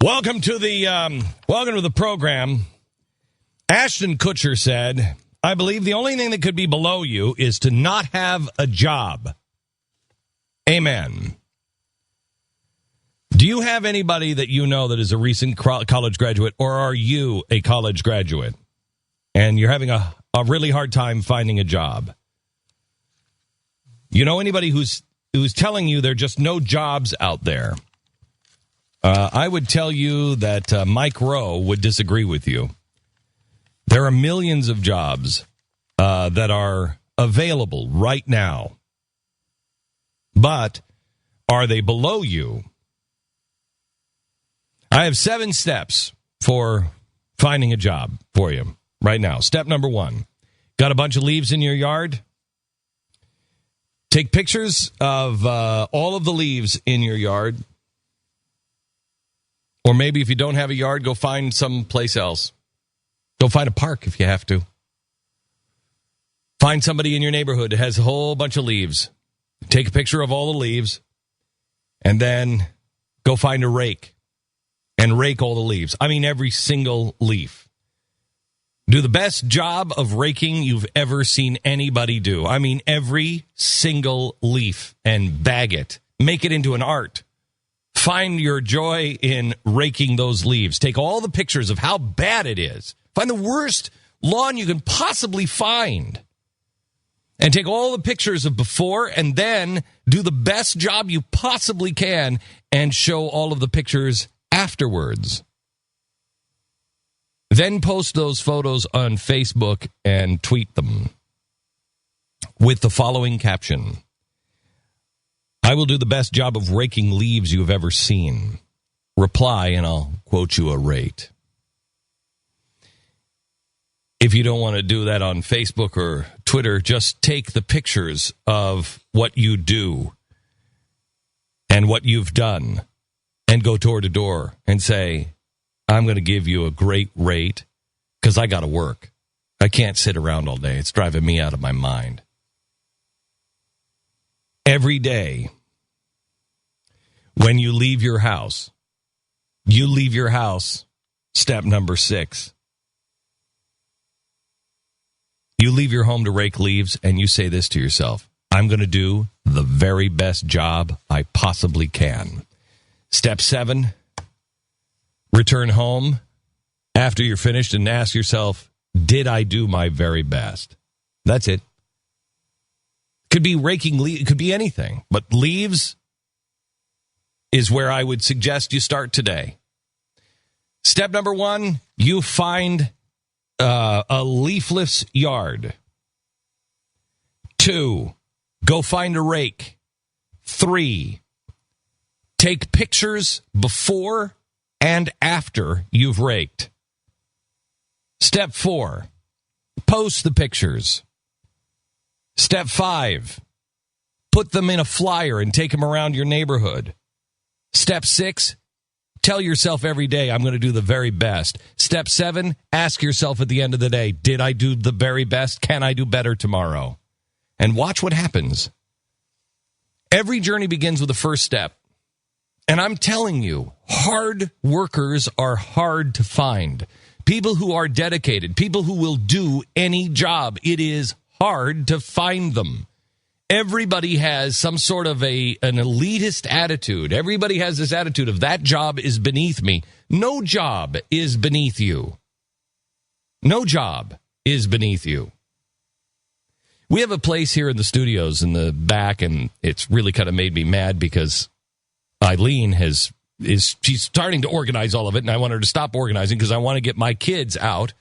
Welcome to the program. Ashton Kutcher said, I believe the only thing that could be below you is to not have a job. Amen. Do you have anybody that you know that is a recent college graduate, or are you a college graduate and you're having a really hard time finding a job? You know anybody who's telling you there are just no jobs out there? I would tell you that Mike Rowe would disagree with you. There are millions of jobs that are available right now. But are they below you? I have 7 steps for finding a job for you right now. Step number 1. Got a bunch of leaves in your yard? Take pictures of all of the leaves in your yard. Or maybe if you don't have a yard, go find someplace else. Go find a park if you have to. Find somebody in your neighborhood that has a whole bunch of leaves. Take a picture of all the leaves. And then go find a rake. And rake all the leaves. I mean, every single leaf. Do the best job of raking you've ever seen anybody do. I mean, every single leaf. And bag it. Make it into an art. Find your joy in raking those leaves. Take all the pictures of how bad it is. Find the worst lawn you can possibly find. And take all the pictures of before and then do the best job you possibly can and show all of the pictures afterwards. Then post those photos on Facebook and tweet them with the following caption. I will do the best job of raking leaves you've ever seen. Reply, and I'll quote you a rate. If you don't want to do that on Facebook or Twitter, just take the pictures of what you do and what you've done and go door to door and say, I'm going to give you a great rate because I got to work. I can't sit around all day. It's driving me out of my mind. Every day, when you leave your house, step number 6. You leave your home to rake leaves, and you say this to yourself, I'm going to do the very best job I possibly can. Step 7, return home after you're finished and ask yourself, did I do my very best? That's it. Could be raking leaves, it could be anything, but leaves is where I would suggest you start today. Step number 1, you find a leafless yard. 2, go find a rake. 3, take pictures before and after you've raked. Step 4, post the pictures. Step 5, put them in a flyer and take them around your neighborhood. Step 6, tell yourself every day, I'm going to do the very best. Step 7, ask yourself at the end of the day, did I do the very best? Can I do better tomorrow? And watch what happens. Every journey begins with the first step. And I'm telling you, hard workers are hard to find. People who are dedicated, people who will do any job. It is hard to find them. Everybody has some sort of an elitist attitude. Everybody has this attitude of that job is beneath me. No job is beneath you. No job is beneath you. We have a place here in the studios in the back, and it's really kind of made me mad because Eileen she's starting to organize all of it, and I want her to stop organizing because I want to get my kids out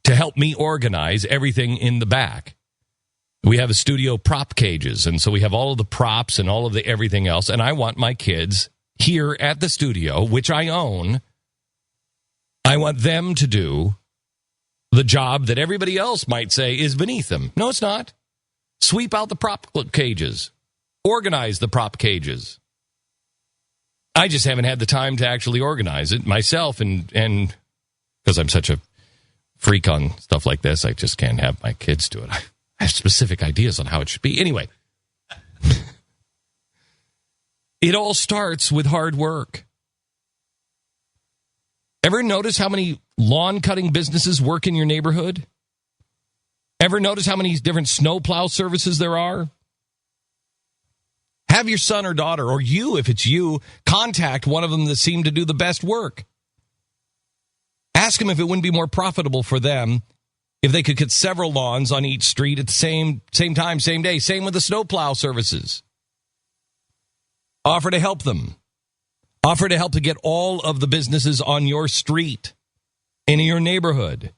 to help me organize everything in the back. We have a studio prop cages, and so we have all of the props and all of the everything else, and I want my kids here at the studio, which I own, I want them to do the job that everybody else might say is beneath them. No, it's not. Sweep out the prop cages. Organize the prop cages. I just haven't had the time to actually organize it myself, and because I'm such a freak on stuff like this, I just can't have my kids do it. I have specific ideas on how it should be. Anyway, it all starts with hard work. Ever notice how many lawn cutting businesses work in your neighborhood? Ever notice how many different snowplow services there are? Have your son or daughter, or you, if it's you, contact one of them that seem to do the best work. Ask them if it wouldn't be more profitable for them if they could cut several lawns on each street at the same time, same day. Same with the snowplow services. Offer to help them. Offer to help to get all of the businesses on your street, in your neighborhood.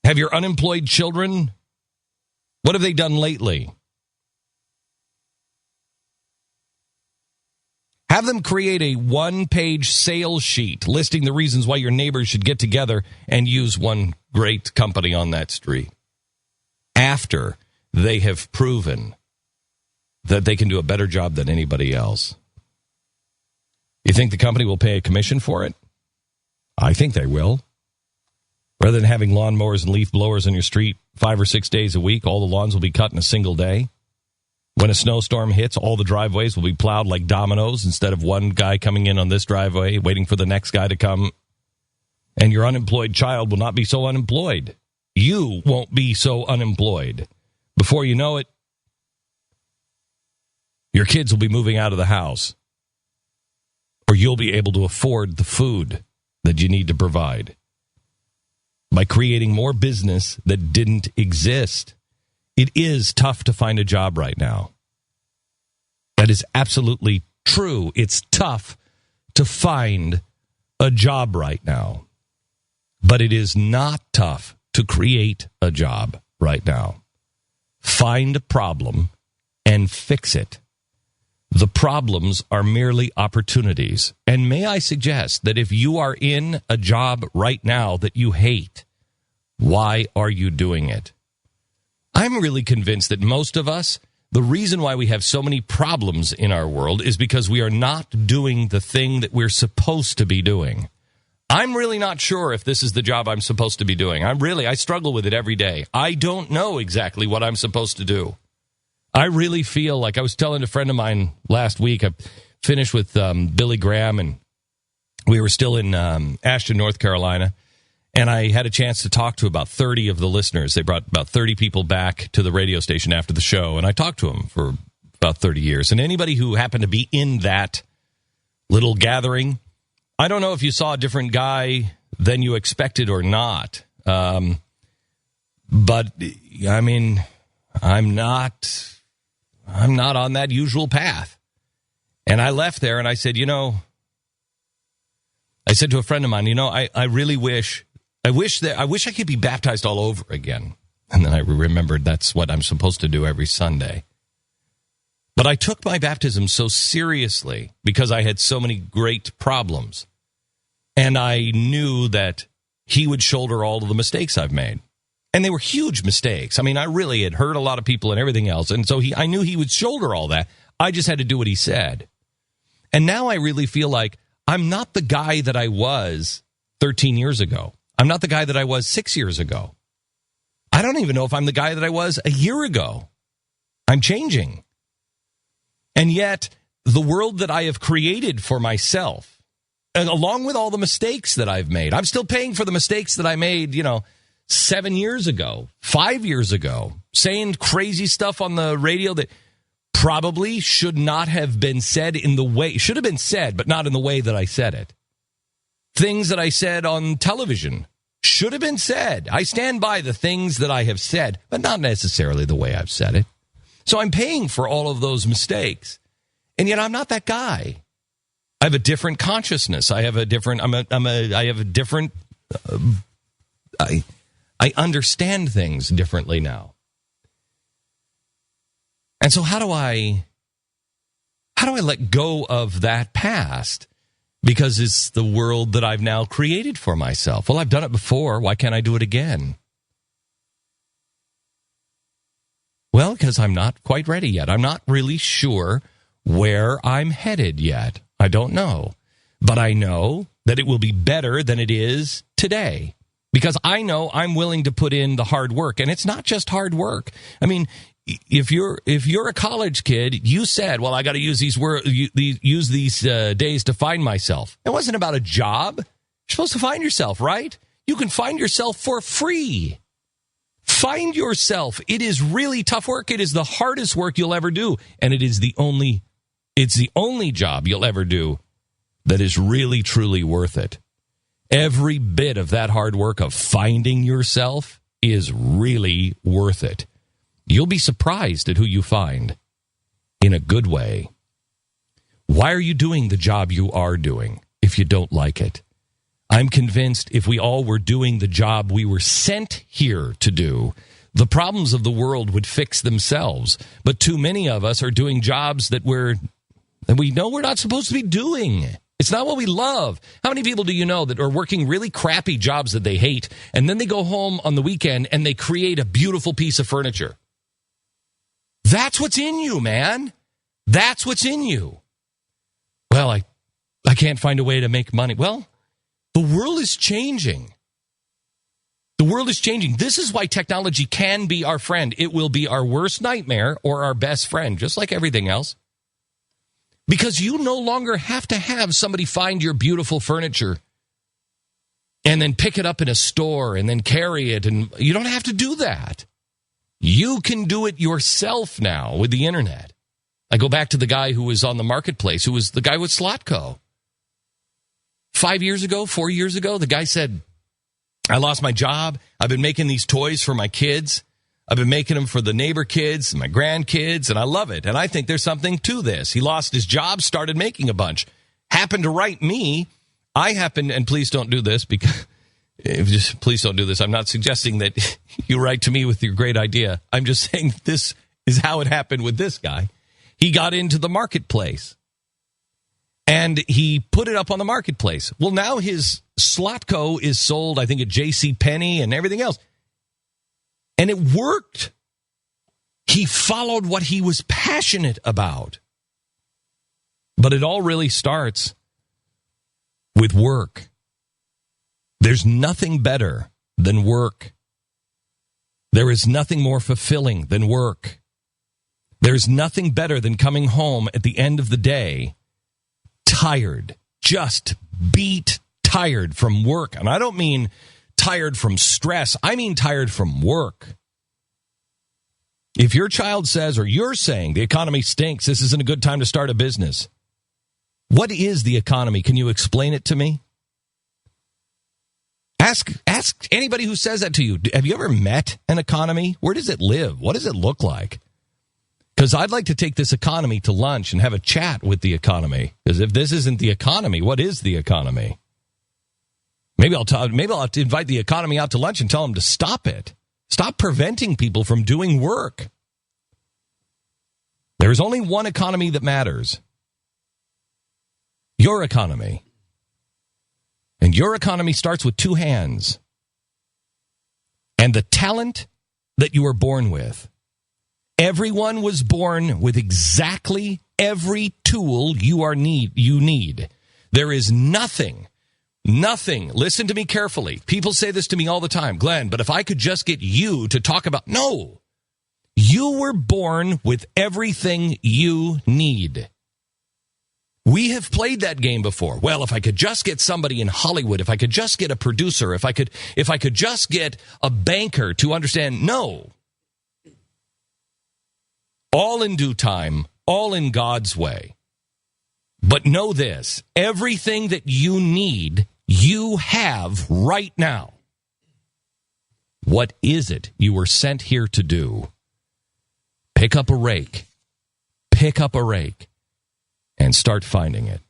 Have your unemployed children, what have they done lately? Have them create a one-page sales sheet listing the reasons why your neighbors should get together and use one great company on that street. After they have proven that they can do a better job than anybody else. You think the company will pay a commission for it? I think they will. Rather than having lawnmowers and leaf blowers on your street 5 or 6 days a week, all the lawns will be cut in a single day. When a snowstorm hits, all the driveways will be plowed like dominoes instead of one guy coming in on this driveway, waiting for the next guy to come. And your unemployed child will not be so unemployed. You won't be so unemployed. Before you know it, your kids will be moving out of the house. Or you'll be able to afford the food that you need to provide. By creating more business that didn't exist. It is tough to find a job right now. That is absolutely true. It's tough to find a job right now. But it is not tough to create a job right now. Find a problem and fix it. The problems are merely opportunities. And may I suggest that if you are in a job right now that you hate, why are you doing it? I'm really convinced that most of us, the reason why we have so many problems in our world is because we are not doing the thing that we're supposed to be doing. I'm really not sure if this is the job I'm supposed to be doing. I struggle with it every day. I don't know exactly what I'm supposed to do. I really feel like I was telling a friend of mine last week, I finished with Billy Graham, and we were still in Ashton, North Carolina. And I had a chance to talk to about 30 of the listeners. They brought about 30 people back to the radio station after the show, and I talked to them for about 30 years. And anybody who happened to be in that little gathering, I don't know if you saw a different guy than you expected or not. But, I mean, I'm not on that usual path. And I left there, and I said, I said to a friend of mine, I really wish I could be baptized all over again. And then I remembered that's what I'm supposed to do every Sunday. But I took my baptism so seriously because I had so many great problems. And I knew that he would shoulder all of the mistakes I've made. And they were huge mistakes. I mean, I really had hurt a lot of people and everything else. And so I knew he would shoulder all that. I just had to do what he said. And now I really feel like I'm not the guy that I was 13 years ago. I'm not the guy that I was 6 years ago. I don't even know if I'm the guy that I was a year ago. I'm changing. And yet, the world that I have created for myself, and along with all the mistakes that I've made, I'm still paying for the mistakes that I made, 7 years ago, 5 years ago, saying crazy stuff on the radio that probably should not have been said should have been said, but not in the way that I said it. Things that I said on television should have been said. I stand by the things that I have said, but not necessarily the way I've said it. So I'm paying for all of those mistakes. And yet I'm not that guy. I have a different consciousness. I understand things differently now. And so how do I let go of that past? Because it's the world that I've now created for myself. Well, I've done it before. Why can't I do it again? Well, because I'm not quite ready yet. I'm not really sure where I'm headed yet. I don't know. But I know that it will be better than it is today. Because I know I'm willing to put in the hard work. And it's not just hard work. I mean, if you're a college kid, you said, well, I got to use these days to find myself. It wasn't about a job. You're supposed to find yourself, right? You can find yourself for free. Find yourself. It is really tough work. It is the hardest work you'll ever do, and it's the only job you'll ever do that is really, truly worth it. Every bit of that hard work of finding yourself is really worth it. You'll be surprised at who you find in a good way. Why are you doing the job you are doing if you don't like it? I'm convinced if we all were doing the job we were sent here to do, the problems of the world would fix themselves. But too many of us are doing jobs that we know we're not supposed to be doing. It's not what we love. How many people do you know that are working really crappy jobs that they hate, and then they go home on the weekend and they create a beautiful piece of furniture? That's what's in you, man. That's what's in you. Well, I can't find a way to make money. Well, the world is changing. The world is changing. This is why technology can be our friend. It will be our worst nightmare or our best friend, just like everything else. Because you no longer have to have somebody find your beautiful furniture and then pick it up in a store and then carry it. And you don't have to do that. You can do it yourself now with the internet. I go back to the guy who was on the marketplace, who was the guy with Slotco. 4 years ago, the guy said, I lost my job. I've been making these toys for my kids. I've been making them for the neighbor kids and my grandkids, and I love it. And I think there's something to this. He lost his job, started making a bunch. Happened to write me. And please don't do this, because please don't do this. I'm not suggesting that you write to me with your great idea. I'm just saying this is how it happened with this guy. He got into the marketplace, and he put it up on the marketplace. Well, now his Slotco is sold, I think, at JCPenney and everything else. And it worked. He followed what he was passionate about. But it all really starts with work. There's nothing better than work. There is nothing more fulfilling than work. There's nothing better than coming home at the end of the day tired, just beat tired from work. And I don't mean tired from stress. I mean tired from work. If your child says, or you're saying, the economy stinks, this isn't a good time to start a business. What is the economy? Can you explain it to me? Ask anybody who says that to you. Have you ever met an economy? Where does it live? What does it look like? Because I'd like to take this economy to lunch and have a chat with the economy. Because if this isn't the economy, what is the economy? Maybe I'll have to invite the economy out to lunch and tell them to stop it. Stop preventing people from doing work. There is only one economy that matters. Your economy. And your economy starts with two hands. And the talent that you were born with. Everyone was born with exactly every tool you need. There is nothing, listen to me carefully. People say this to me all the time, Glenn, but if I could just get you to talk about, no. You were born with everything you need. We have played that game before. Well, if I could just get somebody in Hollywood, if I could just get a producer, if I could just get a banker to understand, no. All in due time, all in God's way. But know this, everything that you need, you have right now. What is it you were sent here to do? Pick up a rake. Pick up a rake and start finding it.